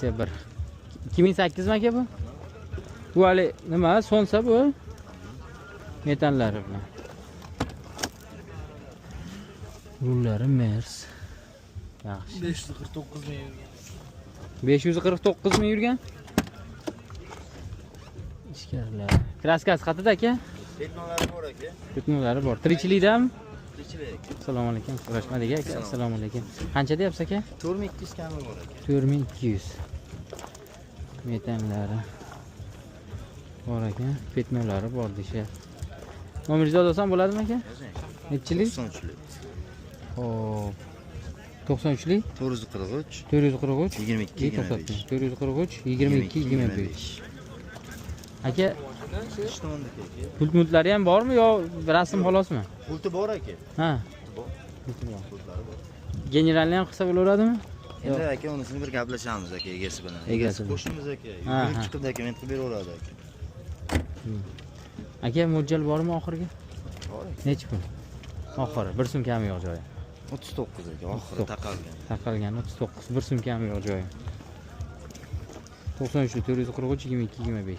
bir 2008 mi aka bu? Bu hali nima so'nsa bu? Metallari bilan. Rullari Mers. Yaxshi. 549 ming yurgan. 549 ming yurgan. Ichkarilar. Kraskasi qayerda aka? Petnolari bor aka. Petnolari bor. Tirikchilikdami? Tirikchilik. Assalomu alaykum. So'rashmadik aka. Assalomu alaykum. Qancha deyapsiz aka? 4200 kami bor aka. 4200. Metallari bor ekan, petnolari bor deyishyapti. Nomeringizni olsam bo'ladimi aka? Nechilik? 93lik. Xo'p. 93lik 443 443 22 25. 443 22 25. Aka, Ishtonda aka. pult-multlari ham bormi yo rasm xolosmi? Pulti bor aka. Ha, Bor. pultlari bor. bor. Generalni ham qilsa bo'laveradimi? Endi aka unisini bir gaplashamiz aka egasi bilan. Egasi bilan. Qo'shnimiz aka. Ha, Yugurib ha. chiqib dokument qilib beraveradi aka. Aka, mo'ljal bormi oxirgi? Bor aka. Nechi pul? Oxiri 1 so'm kami yo'q joyi. 39 aka. Oxiri taqalgan. Taqalgan 39, 1 so'm kami yo'q joyi. 93 443 22 25.